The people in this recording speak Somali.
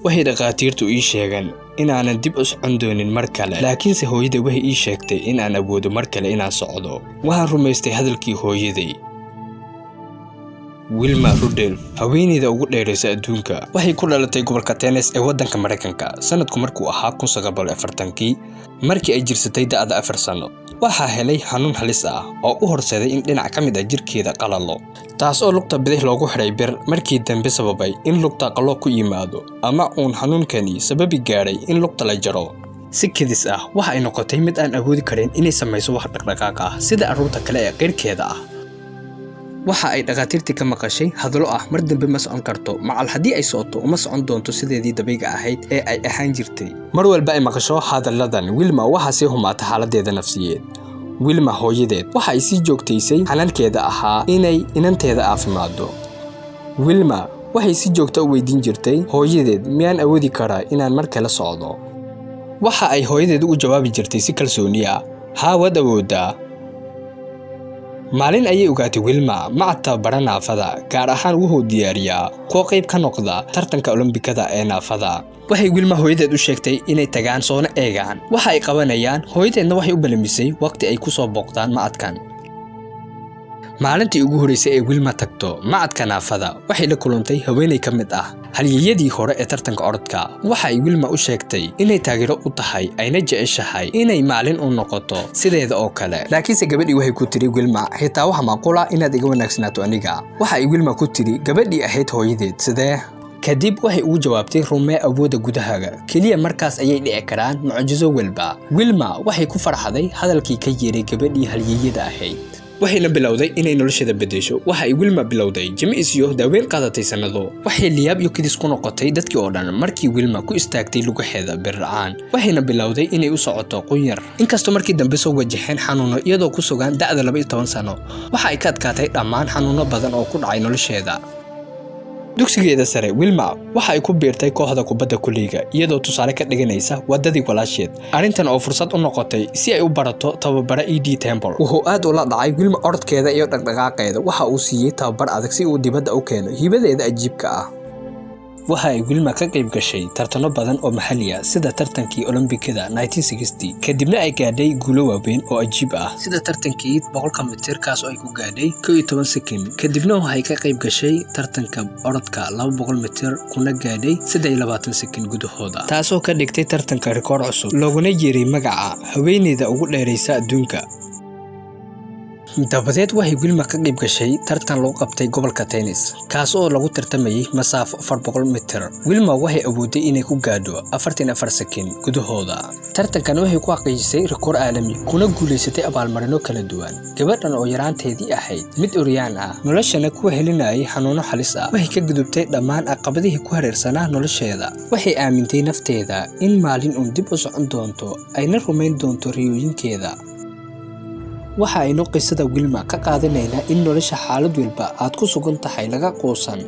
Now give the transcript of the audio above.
waxay dhaqaatiirtu ii sheegeen in aanan dib u socon doonin mar kale laakiinse hooyaday waxay ii sheegtay in aan awoodo mar kale inaan socdo waxaan rumaystay hadalkii hooyaday Wilma Rudolph haweeneyda ugu dheeraysa adduunka waxay ku dhalatay gobolka Tennessee ee waddanka Mareykanka sanadku markuu ahaa 1940kii markii ay jirsatay da'da 4 sano waxa helay xanuun halis ah oo u horseeday in dhinac ka mid ah jirkeeda qalalo taas oo lugta bidix loogu xiray bir markii dambe sababay in lugta qallo ku yimaado ama uun xanuunkani sababi gaaray in lugta la jaro si kedis ah waxa ay noqotay mid aan awoodi karin inay samayso wax dhaqdhaqaaq ah sida carruurta kale ee qeyrkeeda ah waxa ay dhaqaatiirtii ka maqashay hadallo ah mar dambe ma socon karto macal haddii ay socoto uma socon doonto sideedii dabiiga ahayd ee ay ahaan jirtay mar walba ay maqasho hadalladan Wilma waxa sii humaata xaaladeeda nafsiyeed Wilma hooyadeed waxa ay sii joogtaysay xanaalkeeda ahaa inay inanteeda caafimaado Wilma waxay si joogto u weydiin jirtay hooyadeed miyaan awoodi karaa inaan mar kale socdo waxa ay hooyadeed ugu jawaabi jirtay si kalsooni ah haa waad awoodaa maalin ayay ogaatay Wilma macta baranaafada gaar ahaan wuxuu diyaariyaa koox qayb ka noqda tartanka Olombikada ee naafada waxay Wilma hooyadeed u sheegtay inay tagaan soona eegaan waxa ay qabanayaan hooyadeedna waxay u balamisay waqti ay ku soo booqdaan macadkan maalintii ugu horeysay ee Wilma tagto macadka naafada waxay la kulantay haweeney ka mid ah halyeeyadii hore ee tartanka orodka waxa ay Wilma u sheegtay inay taageero u tahay ayna jeceshahay inay maalin u noqoto sideeda oo kale laakiinse gabadhii waxay ku tiri Wilma xitaa waxa macquul ah inaad iga wanaagsanaato aniga waxa ay Wilma ku tiri gabadhii ahayd hooyadeed sidee kadib waxay ugu jawaabtay rumee awooda gudahaaga kaliya markaas ayay dhici karaan mucjiso walba Wilma waxay ku farxaday hadalkii ka yeeray gabadhii halyeeyada ahayd waxayna bilowday inay nolosheeda bedesho waxa ay Wilma bilowday jimicsiyo daaweyn qaadatay sanado waxay liyaab iyo kidis ku noqotay dadkii oo dhan markii Wilma ku istaagtay lugaheeda birra'aan waxayna bilowday inay u socoto qunyar inkastoo markii dambe soo wajaheen xanuuno iyadoo ku sugan da'da 12 sano waxa ay ka adkaatay dhammaan xanuuno badan oo ku dhacay nolosheeda dugsigeeda sare Wilma waxa ay ku biirtay kooxda kubadda kulliga iyadoo tusaale ka dhiganaysa wadadii walaasheed arintan oo fursad u noqotay si ay u barato tababara ED Temple wuxuu aad ula dhacay Wilma orodkeeda iyo dhaqdhaqaaqeeda waxa uu siiyay tababar adag si uu dibadda u keeno hibadeeda ajiibka ah waxa ay Wilma ka qayb gashay tartano badan oo maxalli ah sida tartankii Olombikada 1960 kadibna ay gaadhay guulo waaweyn oo ajiib ah sida tartankii 100 mitir kaas oo ay ku gaadhay 12 sekin kadibna waxay ka qayb gashay tartanka orodka 200 mitir kuna gaadhay 23 sekin gudahooda taasoo ka dhigtay tartanka rikoor cusub looguna yeeray magaca haweeneyda ugu dheeraysa adduunka dabadeed waxay Wilma ka qayb gashay tartan loo qabtay gobolka Tennessee kaas oo lagu tartamayay masaafo 400 mitir Wilma waxay awooday inay ku gaadho 44 sekin gudahooda tartankan waxay ku xaqiijisay rikoor caalami kuna guuleysatay abaalmarino kala duwan gabadhan oo yaraanteedii ahayd mid Uryaan ah noloshana ku helinayay xanuuno halis ah waxay ka gudubtay dhammaan caqabadihii ku hareersanaa nolosheeda waxay aamintay nafteeda in maalin uu dib u socon doonto ayna rumayn doonto riyooyinkeeda waxa aynu qisada Wilma ka qaadanaynaa in nolosha xaalad walba aad ku sugan tahay laga qoosan